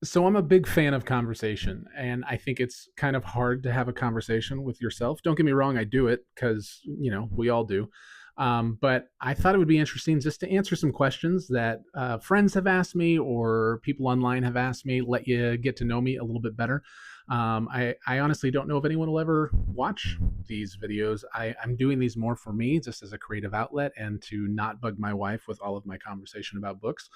So I'm a big fan of conversation, and I think it's kind of hard to have a conversation with yourself. Don't get me wrong, I do it because we all do. But I thought it would be interesting just to answer some questions that friends have asked me or people online have asked me. Let you get to know me a little bit better. I honestly don't know if anyone will ever watch these videos. I'm doing these more for me, just as a creative outlet, and to not bug my wife with all of my conversation about books.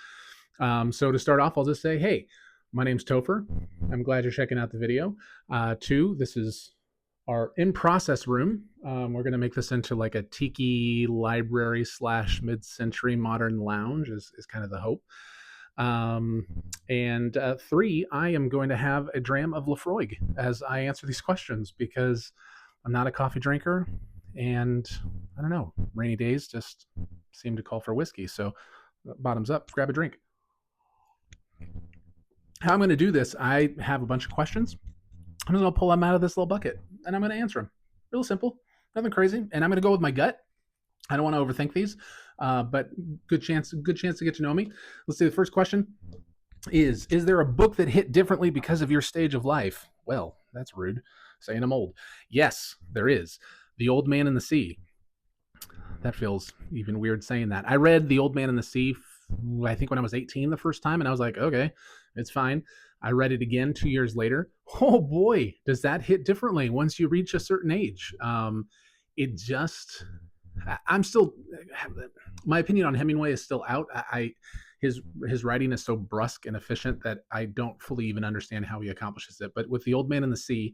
So to start off, I'll just say, hey, my name's Topher. I'm glad you're checking out the video. Two, this is our in process room. We're going to make this into like a tiki library slash mid century modern lounge, is kind of the hope. And three, I am going to have a dram of Laphroaig as I answer these questions because I'm not a coffee drinker. And I don't know, rainy days just seem to call for whiskey. So, bottoms up, grab a drink. How I'm going to do this, I have a bunch of questions. I'm just going to pull them out of this little bucket and I'm going to answer them. Real simple, nothing crazy. And I'm going to go with my gut. I don't want to overthink these, but good chance to get to know me. Let's see. The first question is there a book that hit differently because of your stage of life? Well, that's rude, saying I'm old. Yes, there is. The Old Man and the Sea. That feels even weird saying that. I read The Old Man and the Sea, I think when I was 18 the first time, and I was like, okay, it's fine. I read it again 2 years later. Oh boy, does that hit differently once you reach a certain age. It just, I'm still, my opinion on Hemingway is still out. His writing is so brusque and efficient that I don't fully even understand how he accomplishes it. But with The Old Man and the Sea,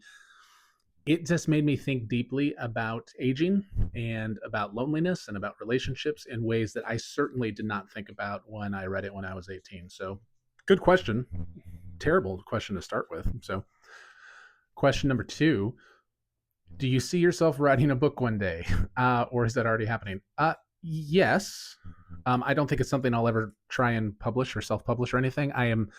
it just made me think deeply about aging and about loneliness and about relationships in ways that I certainly did not think about when I read it when I was 18. So, good question. Terrible question to start with. So, question number two, do you see yourself writing a book one day? Or is that already happening? Yes. I don't think it's something I'll ever try and publish or self publish or anything. I am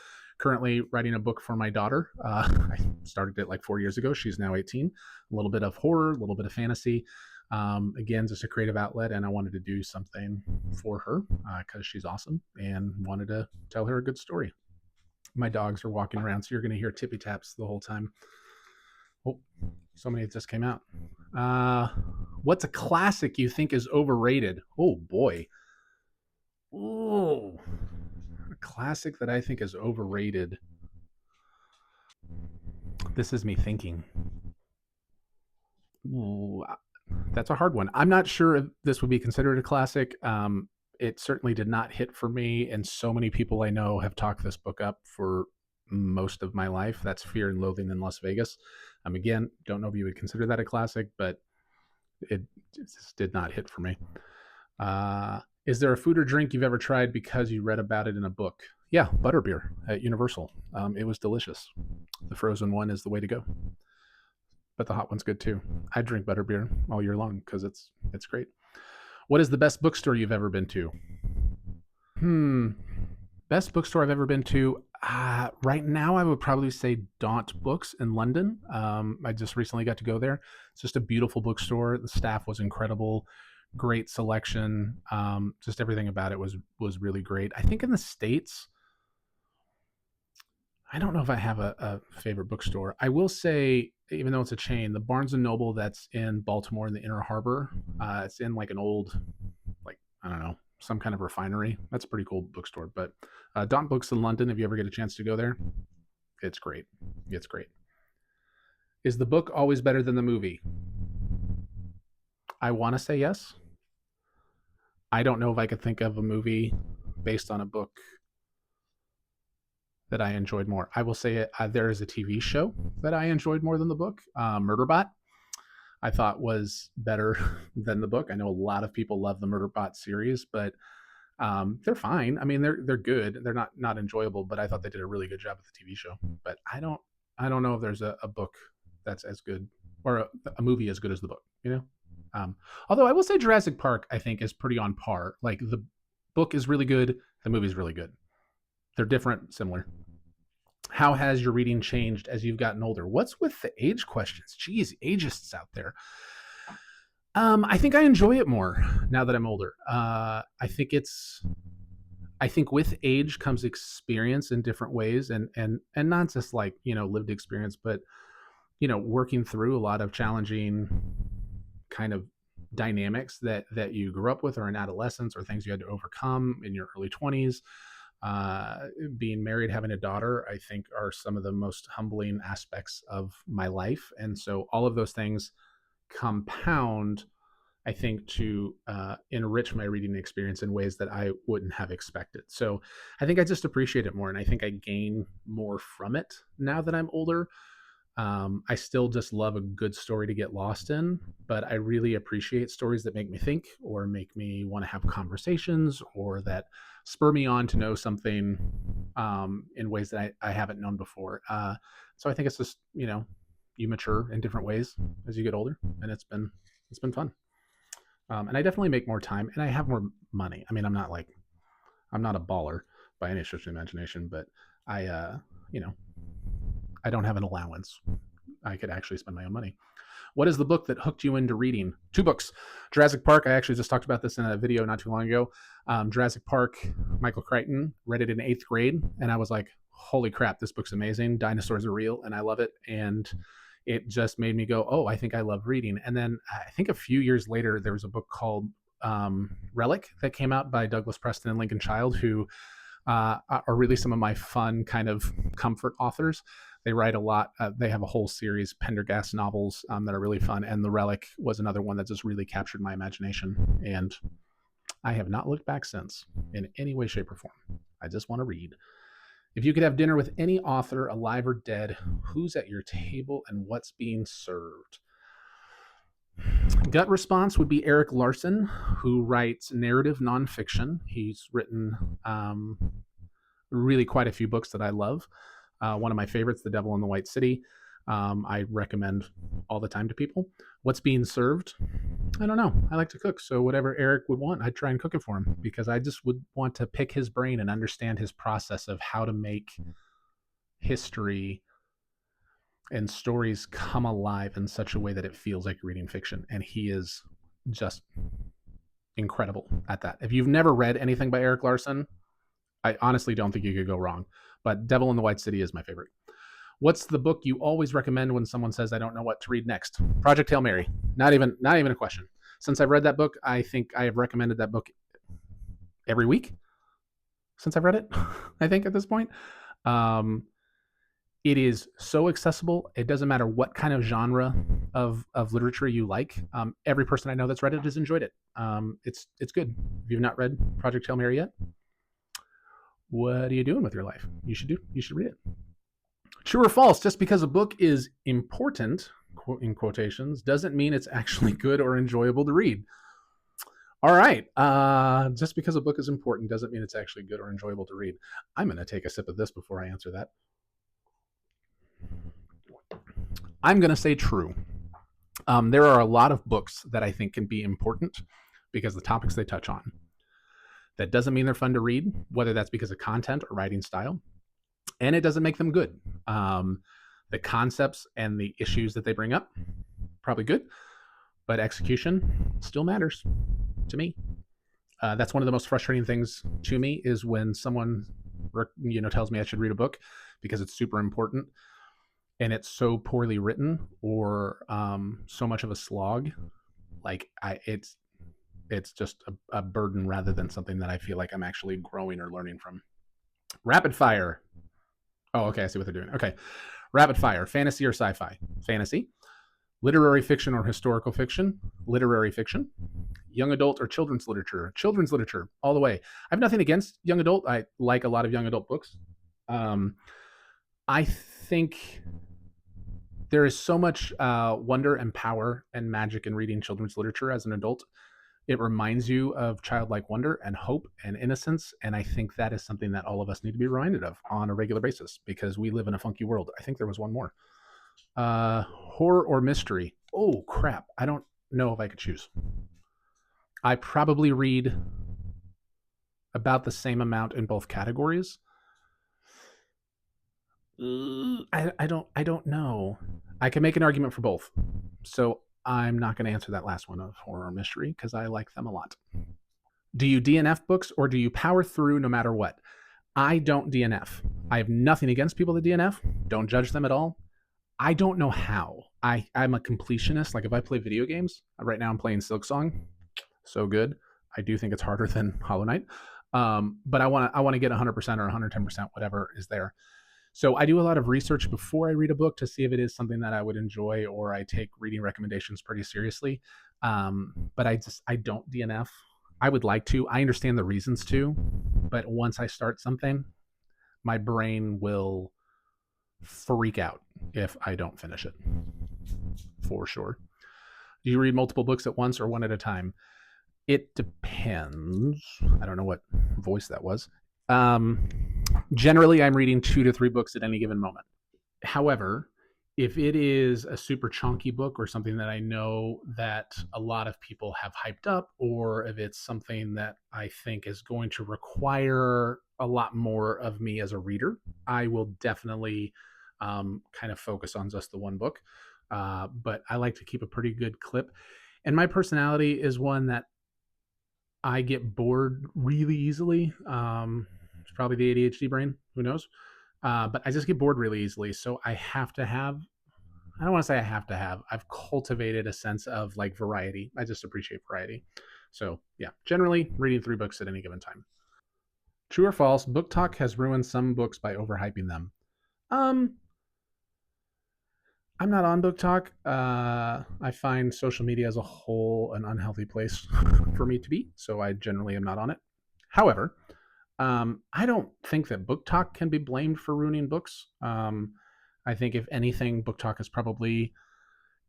currently writing a book for my daughter. I started it like 4 years ago. She's now 18. A little bit of horror, a little bit of fantasy. Again, just a creative outlet. And I wanted to do something for her because she's awesome and wanted to tell her a good story. My dogs are walking around, so you're going to hear tippy taps the whole time. Oh, so many just came out. What's a classic you think is overrated? Oh boy. Oh, a classic that I think is overrated. This is me thinking. Ooh, that's a hard one. I'm not sure if this would be considered a classic. It certainly did not hit for me, and so many people I know have talked this book up for most of my life. That's Fear and Loathing in Las Vegas. Again, don't know if you would consider that a classic, but it just did not hit for me. Is there a food or drink you've ever tried because you read about it in a book? Yeah, butterbeer at Universal. It was delicious. The frozen one is the way to go, but the hot one's good too. I drink butterbeer all year long because it's great. What is the best bookstore you've ever been to? Best bookstore I've ever been to. Right now, I would probably say Daunt Books in London. I just recently got to go there. It's just a beautiful bookstore. The staff was incredible, great selection. Just everything about it was really great. I think in the States, I don't know if I have a favorite bookstore. I will say, even though it's a chain, the Barnes and Noble that's in Baltimore in the Inner Harbor, it's in like an old, like, I don't know, some kind of refinery. That's a pretty cool bookstore. But Daunt Books in London, if you ever get a chance to go there, it's great. It's great. Is the book always better than the movie? I want to say yes. I don't know if I could think of a movie based on a book that I enjoyed more. I will say there is a TV show that I enjoyed more than the book. Murderbot, I thought was better than the book. I know a lot of people love the Murderbot series, but they're fine. I mean, they're good. They're not enjoyable, but I thought they did a really good job with the TV show. But I don't know if there's a book that's as good or a movie as good as the book. Although I will say Jurassic Park, I think, is pretty on par. Like the book is really good, the movie is really good. They're different, similar. How has your reading changed as you've gotten older? What's with the age questions? Geez, ageists out there. I think I enjoy it more now that I'm older. I think it's I think with age comes experience in different ways, and not just like, lived experience, but working through a lot of challenging kind of dynamics that you grew up with or in adolescence, or things you had to overcome in your early 20s. Being married, having a daughter, I think are some of the most humbling aspects of my life. And so all of those things compound, I think, to enrich my reading experience in ways that I wouldn't have expected. So I think I just appreciate it more, and I think I gain more from it now that I'm older. I still just love a good story to get lost in, but I really appreciate stories that make me think, or make me want to have conversations, or that spur me on to know something in ways that I haven't known before. So I think it's just, you mature in different ways as you get older, and it's been fun. And I definitely make more time, and I have more money. I mean, I'm not a baller by any stretch of the imagination, but I, you know, I don't have an allowance. I could actually spend my own money. What is the book that hooked you into reading? 2 books. Jurassic Park. I actually just talked about this in a video not too long ago. Jurassic Park, Michael Crichton, read it in 8th grade, and I was like, holy crap, this book's amazing. Dinosaurs are real, and I love it. And it just made me go, oh, I think I love reading. And then I think a few years later, there was a book called Relic that came out by Douglas Preston and Lincoln Child, who are really some of my fun kind of comfort authors. They write a lot. They have a whole series, Pendergast novels, that are really fun. And The Relic was another one that just really captured my imagination. And I have not looked back since in any way, shape, or form. I just want to read. If you could have dinner with any author, alive or dead, who's at your table and what's being served? Gut response would be Eric Larson, who writes narrative nonfiction. He's written really quite a few books that I love. One of my favorites, The Devil in the White City, I recommend all the time to people. What's being served? I don't know. I like to cook, so whatever Eric would want, I'd try and cook it for him, because I just would want to pick his brain and understand his process of how to make history and stories come alive in such a way that it feels like you're reading fiction. And he is just incredible at that. If you've never read anything by Eric Larson, I honestly don't think you could go wrong. But Devil in the White City is my favorite. What's the book you always recommend when someone says, I don't know what to read next? Project Hail Mary. Not even a question. Since I've read that book, I think I have recommended that book every week since I've read it, I think, at this point. It is so accessible. It doesn't matter what kind of genre of literature you like. Every person I know that's read it has enjoyed it. It's good. If you've not read Project Hail Mary yet, what are you doing with your life? You should read it. True or false? Just because a book is important, in quotations, doesn't mean it's actually good or enjoyable to read. All right. Just because a book is important doesn't mean it's actually good or enjoyable to read. I'm going to take a sip of this before I answer that. I'm going to say true. There are a lot of books that I think can be important because the topics they touch on. That doesn't mean they're fun to read, whether that's because of content or writing style. And it doesn't make them good. The concepts and the issues that they bring up, probably good, but execution still matters to me. That's one of the most frustrating things to me, is when someone tells me I should read a book because it's super important, and it's so poorly written, or so much of a slog. Like it's just a burden rather than something that I feel like I'm actually growing or learning from. Rapid fire. Oh, okay, I see what they're doing. Okay. Rapid fire. Fantasy or sci-fi? Fantasy. Literary fiction or historical fiction? Literary fiction. Young adult or children's literature? Children's literature, all the way. I have nothing against young adult. I like a lot of young adult books. I think there is so much wonder and power and magic in reading children's literature as an adult. It reminds you of childlike wonder and hope and innocence. And I think that is something that all of us need to be reminded of on a regular basis, because we live in a funky world. I think there was one more. Horror or mystery? Oh, crap. I don't know if I could choose. I probably read about the same amount in both categories. I don't know. I can make an argument for both. So I'm not going to answer that last one of horror or mystery, because I like them a lot. Do you DNF books or do you power through no matter what? I don't DNF. I have nothing against people that DNF. Don't judge them at all. I don't know how. I'm a completionist. Like if I play video games, right now I'm playing Silksong, so good. I do think it's harder than Hollow Knight, but I want to get 100% or 110%, whatever is there. So I do a lot of research before I read a book to see if it is something that I would enjoy, or I take reading recommendations pretty seriously. But I don't DNF. I would like to. I understand the reasons to, but once I start something, my brain will freak out if I don't finish it, for sure. Do you read multiple books at once or one at a time? It depends. I don't know what voice that was. Generally, I'm reading 2 to 3 books at any given moment. However, if it is a super chunky book or something that I know that a lot of people have hyped up, or if it's something that I think is going to require a lot more of me as a reader, I will definitely kind of focus on just the one book. But I like to keep a pretty good clip. And my personality is one that I get bored really easily. It's probably the ADHD brain, who knows? But I just get bored really easily. So I have to have, I don't want to say I have to have, I've cultivated a sense of like variety. I just appreciate variety. So yeah, generally reading 3 books at any given time. True or false, book talk has ruined some books by overhyping them. Um, I'm not on book talk. I find social media as a whole an unhealthy place for me to be, so I generally am not on it. However, I don't think that book talk can be blamed for ruining books. I think, if anything, book talk has probably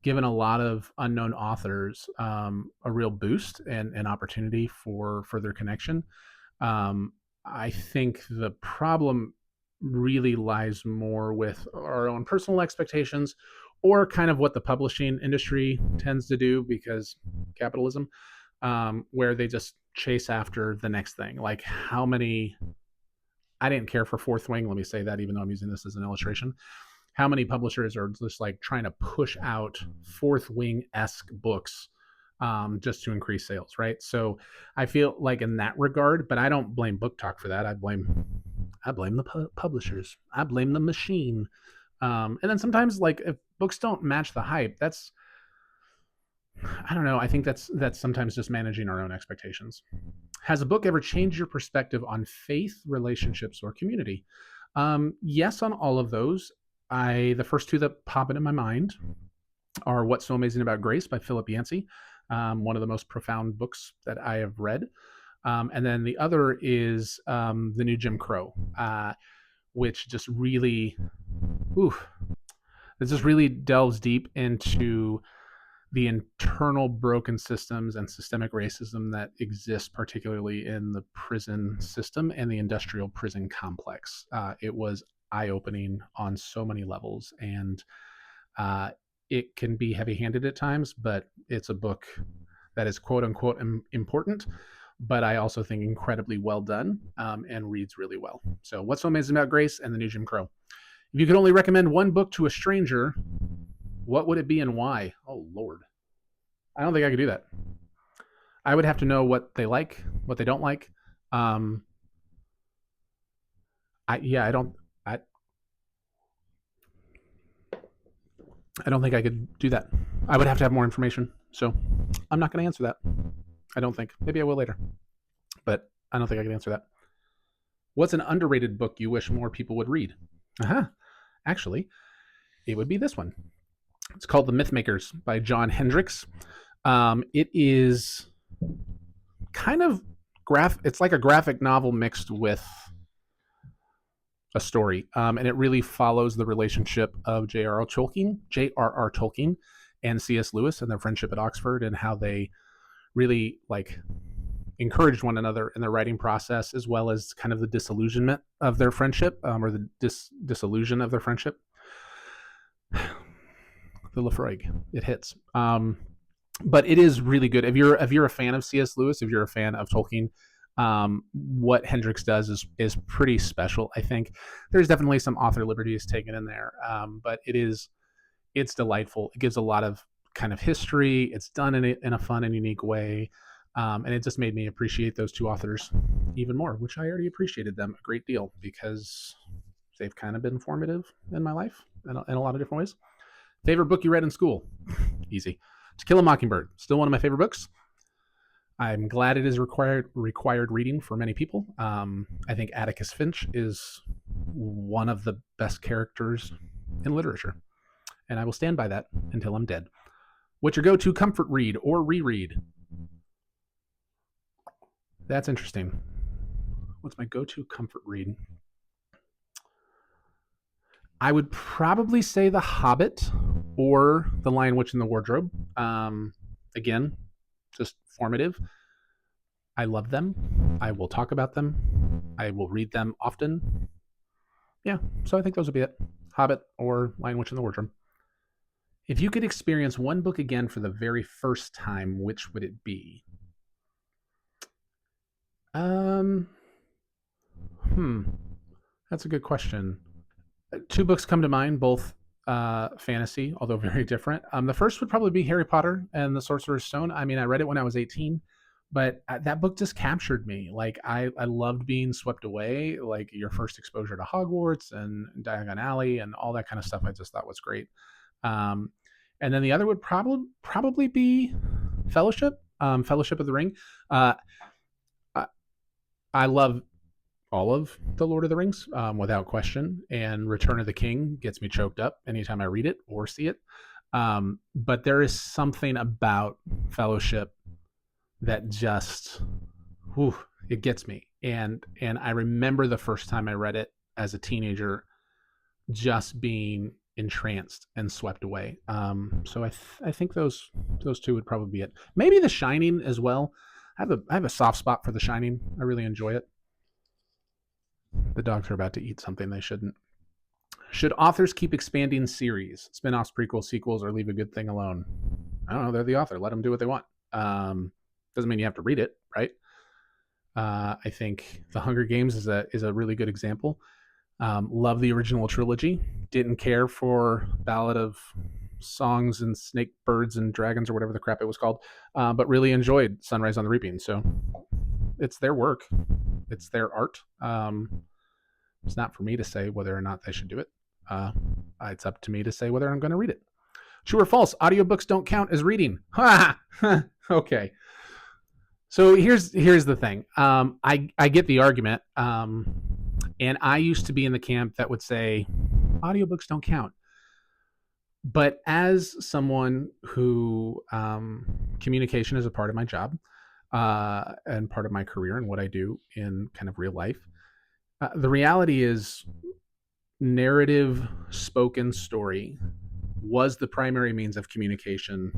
given a lot of unknown authors a real boost and an opportunity for further connection. I think the problem really lies more with our own personal expectations, or kind of what the publishing industry tends to do, because capitalism, where they just chase after the next thing. Like, how many, I didn't care for Fourth Wing, let me say that, even though I'm using this as an illustration. How many publishers are just like trying to push out Fourth Wing-esque books just to increase sales, right? So I feel like in that regard, but I don't blame book talk for that. I blame the publishers. I blame the machine. And then sometimes, like, if books don't match the hype, that's, I don't know. I think that's sometimes just managing our own expectations. Has a book ever changed your perspective on faith, relationships, or community? Yes, on all of those. The first 2 that pop into my mind are What's So Amazing About Grace by Philip Yancey, one of the most profound books that I have read. And then the other is The New Jim Crow, which just really, it just really delves deep into the internal broken systems and systemic racism that exists, particularly in the prison system and the industrial prison complex. It was eye-opening on so many levels, and it can be heavy-handed at times, but it's a book that is quote-unquote important, but I also think incredibly well done, and reads really well. So What's So Amazing About Grace and The New Jim Crow. If you could only recommend one book to a stranger, what would it be and why? Oh, Lord. I don't think I could do that. I would have to know what they like, what they don't like. I don't think I could do that. I would have to have more information. So I'm not going to answer that. I don't think. Maybe I will later. But I don't think I can answer that. What's an underrated book you wish more people would read? Actually, it would be this one. It's called The Mythmakers by John Hendricks. It is kind of it's like a graphic novel mixed with a story, and it really follows the relationship of J.R.R. Tolkien and C.S. Lewis and their friendship at Oxford, and how they really like encouraged one another in their writing process, as well as kind of the disillusionment of their friendship, or the disillusion of their friendship. The Laphroaig, it hits. But it is really good. If you're a fan of C.S. Lewis, if you're a fan of Tolkien, what Hendricks does is pretty special. I think there's definitely some author liberties taken in there, but it's delightful. It gives a lot of kind of history. It's done in a fun and unique way. And it just made me appreciate those two authors even more, which I already appreciated them a great deal because they've kind of been formative in my life in a lot of different ways. Favorite book you read in school? Easy. To Kill a Mockingbird, still one of my favorite books. I'm glad it is required reading for many people. I think Atticus Finch is one of the best characters in literature, and I will stand by that until I'm dead. What's your go-to comfort read or reread? That's interesting. What's my go-to comfort read? I would probably say The Hobbit or The Lion, Witch, and the Wardrobe. Again, just formative. I love them. I will talk about them. I will read them often. Yeah, so I think those would be it. Hobbit or Lion, Witch, and the Wardrobe. If you could experience one book again for the very first time, which would it be? That's a good question. Two books come to mind, both fantasy, although very different. The first would probably be Harry Potter and the Sorcerer's Stone. I mean, I read it when I was 18, but that book just captured me. Like, I loved being swept away, like your first exposure to Hogwarts and Diagon Alley and all that kind of stuff. I just thought was great. And then the other would probably be Fellowship, Fellowship of the Ring. I love all of the Lord of the Rings, without question, and Return of the King gets me choked up anytime I read it or see it. But there is something about Fellowship that just, it gets me. And I remember the first time I read it as a teenager, just being entranced and swept away. So I think those two would probably be it. Maybe The Shining as well. I have a soft spot for The Shining. I really enjoy it. The dogs are about to eat something they shouldn't. Should authors keep expanding series, spin-offs, prequels, sequels, or leave a good thing alone? I don't know. They're the author. Let them do what they want. Doesn't mean you have to read it, right? I think The Hunger Games is a really good example. Love the original trilogy. Didn't care for Ballad of Songs and Snake Birds and Dragons or whatever the crap it was called, but really enjoyed Sunrise on the Reaping. So it's their work. It's their art. It's not for me to say whether or not they should do it. It's up to me to say whether I'm going to read it. True or false? Audiobooks don't count as reading. Okay. So here's the thing. I get the argument. And I used to be in the camp that would say audiobooks don't count. But as someone who communication is a part of my job and part of my career and what I do in kind of real life, the reality is narrative spoken story was the primary means of communication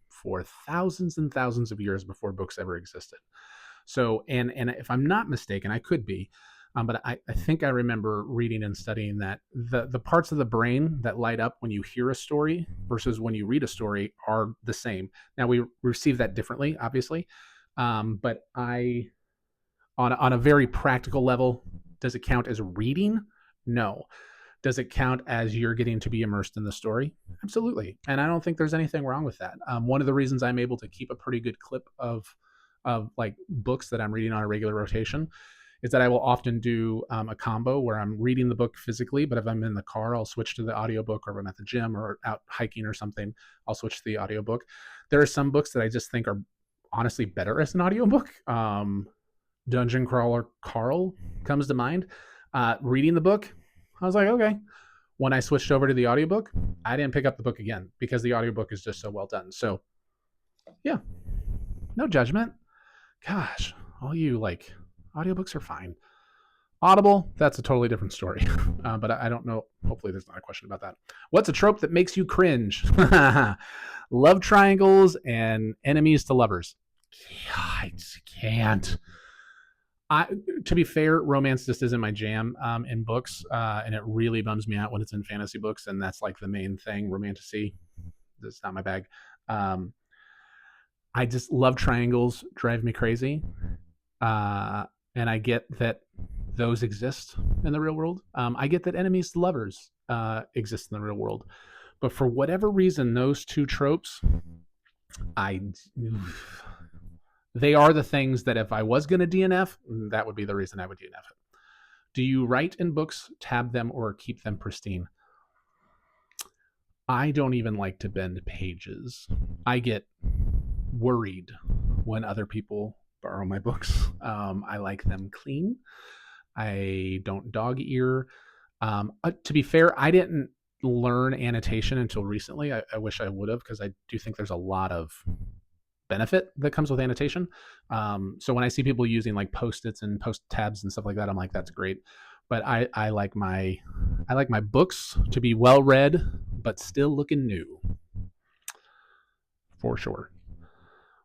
for thousands and thousands of years before books ever existed. So, and if I'm not mistaken, I could be, but I think I remember reading and studying that the parts of the brain that light up when you hear a story versus when you read a story are the same. Now, we receive that differently, obviously, but on a very practical level, does it count as reading? No. Does it count as you're getting to be immersed in the story? Absolutely. And I don't think there's anything wrong with that. One of the reasons I'm able to keep a pretty good clip of like books that I'm reading on a regular rotation is that I will often do a combo where I'm reading the book physically, but if I'm in the car, I'll switch to the audiobook, or if I'm at the gym or out hiking or something, I'll switch to the audiobook. There are some books that I just think are honestly better as an audiobook. Dungeon Crawler Carl comes to mind. Reading the book, I was like, okay. When I switched over to the audiobook, I didn't pick up the book again because the audiobook is just so well done. So yeah, no judgment. Gosh, all you like audiobooks are fine. Audible, that's a totally different story. But I don't know. Hopefully there's not a question about that. What's a trope that makes you cringe? Love triangles and enemies to lovers. I can't. To be fair, romance just isn't my jam in books, and it really bums me out when it's in fantasy books, and that's like the main thing, romantasy. That's not my bag. I just love triangles, drive me crazy, and I get that those exist in the real world. I get that enemies to lovers exist in the real world, but for whatever reason, those two tropes, they are the things that if I was going to DNF, that would be the reason I would DNF it. Do you write in books, tab them, or keep them pristine? I don't even like to bend pages. I get worried when other people borrow my books. I like them clean. I don't dog ear. To be fair, I didn't learn annotation until recently. I wish I would have, because I do think there's a lot of benefit that comes with annotation. So when I see people using like post-its and post tabs and stuff like that, I'm like, that's great. But I like my books to be well read, but still looking new, for sure.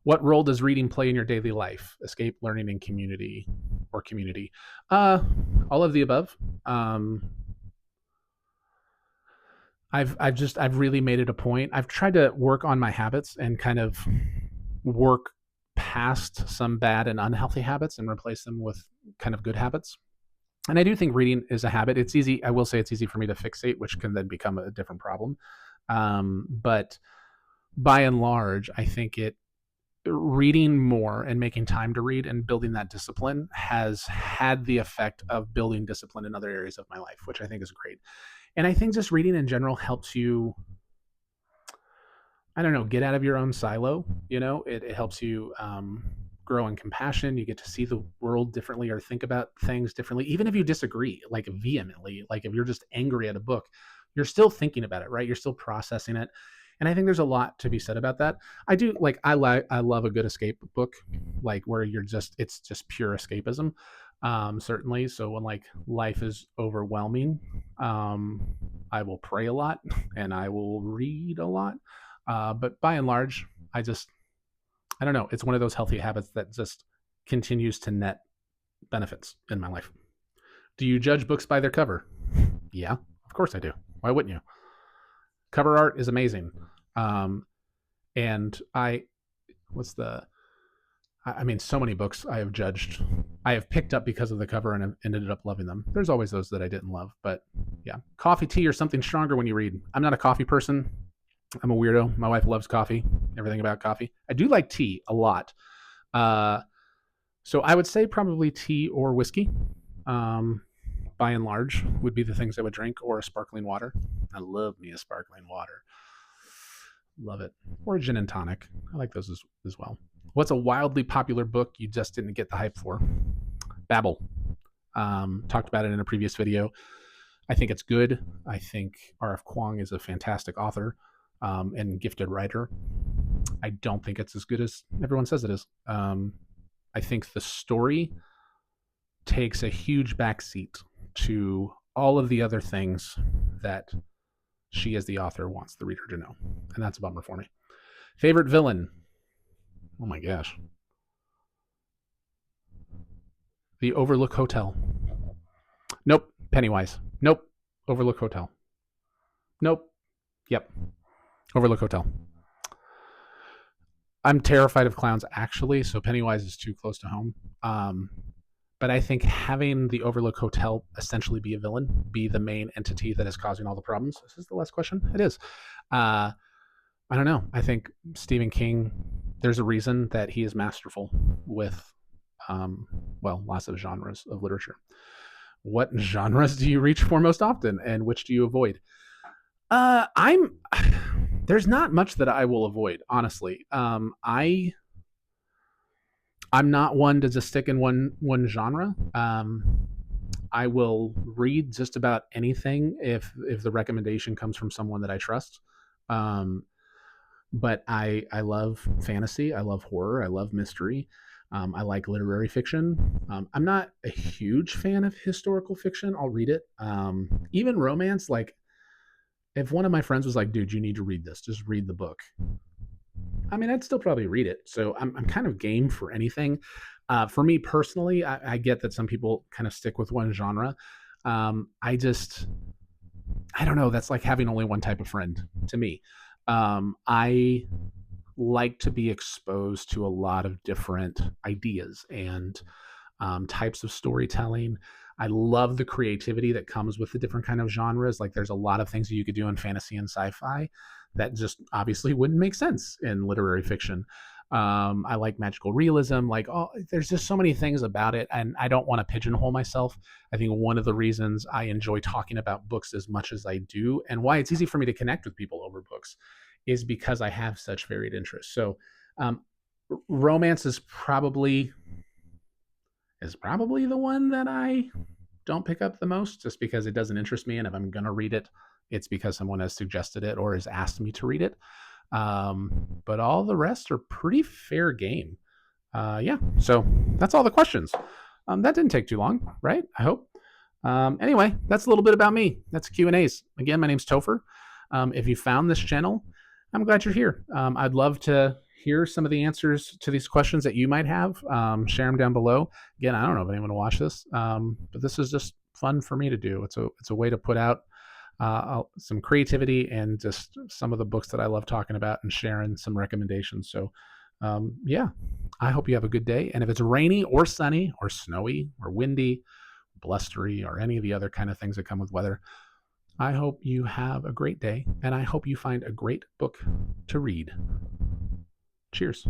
What role does reading play in your daily life? Escape, learning, and community, or community? All of the above. I've really made it a point. I've tried to work on my habits and kind of work past some bad and unhealthy habits and replace them with kind of good habits. And I do think reading is a habit. It's easy. I will say it's easy for me to fixate, which can then become a different problem. But by and large, I think reading more and making time to read and building that discipline has had the effect of building discipline in other areas of my life, which I think is great. And I think just reading in general helps you, I don't know, get out of your own silo. It helps you grow in compassion. You get to see the world differently or think about things differently, even if you disagree, like vehemently. Like if you're just angry at a book, you're still thinking about it, right? You're still processing it. And I think there's a lot to be said about that. I do like, I love a good escape book, like where it's just pure escapism. Certainly. So when like life is overwhelming, I will pray a lot and I will read a lot. But by and large, I don't know. It's one of those healthy habits that just continues to net benefits in my life. Do you judge books by their cover? Yeah, of course I do. Why wouldn't you? Cover art is amazing. And so many books I have judged, I have picked up because of the cover and have ended up loving them. There's always those that I didn't love, but yeah. Coffee, tea, or something stronger when you read. I'm not a coffee person. I'm a weirdo. My wife loves coffee, everything about coffee. I do like tea a lot. So I would say probably tea or whiskey, by and large, would be the things I would drink, or a sparkling water. I love me a sparkling water. Love it. Or a gin and tonic. I like those as well. What's a wildly popular book you just didn't get the hype for? Babel. Talked about it in a previous video. I think it's good. I think R.F. Kuang is a fantastic author and gifted writer. I don't think it's as good as everyone says it is. I think the story takes a huge backseat to all of the other things that she as the author wants the reader to know. And that's a bummer for me. Favorite villain? Oh my gosh. The Overlook Hotel. Nope. Pennywise. Nope. Overlook Hotel. Nope. Yep. Overlook Hotel. I'm terrified of clowns, actually, so Pennywise is too close to home. But I think having the Overlook Hotel essentially be a villain, be the main entity that is causing all the problems. Is this the last question? It is. I don't know. I think Stephen King, there's a reason that he is masterful with, lots of genres of literature. What genres do you reach for most often, and which do you avoid? There's not much that I will avoid, honestly. I'm not one to just stick in one genre. I will read just about anything if the recommendation comes from someone that I trust. But I love fantasy. I love horror. I love mystery. I like literary fiction. I'm not a huge fan of historical fiction. I'll read it. Even romance, like if one of my friends was like, dude, you need to read this, just read the book. I mean, I'd still probably read it. So I'm kind of game for anything. For me personally, I get that some people kind of stick with one genre. I don't know. That's like having only one type of friend to me. I like to be exposed to a lot of different ideas and types of storytelling. I love the creativity that comes with the different kind of genres. Like there's a lot of things that you could do in fantasy and sci-fi that just obviously wouldn't make sense in literary fiction. I like magical realism. Like, oh, there's just so many things about it, and I don't want to pigeonhole myself. I think one of the reasons I enjoy talking about books as much as I do, and why it's easy for me to connect with people over books, is because I have such varied interests. So, um, romance is probably the one that I don't pick up the most, just because it doesn't interest me, and if I'm going to read it, it's because someone has suggested it or has asked me to read it. But all the rest are pretty fair game. Yeah, so that's all the questions. That didn't take too long, right? I hope. Anyway, that's a little bit about me. That's Q&As. Again, my name's Topher. If you found this channel, I'm glad you're here. I'd love to hear some of the answers to these questions that you might have. Share them down below. Again, I don't know if anyone will watch this, but this is just fun for me to do. It's a way to put out some creativity and just some of the books that I love talking about and sharing some recommendations. So, yeah, I hope you have a good day. And if it's rainy or sunny or snowy or windy, blustery, or any of the other kind of things that come with weather, I hope you have a great day, and I hope you find a great book to read. Cheers.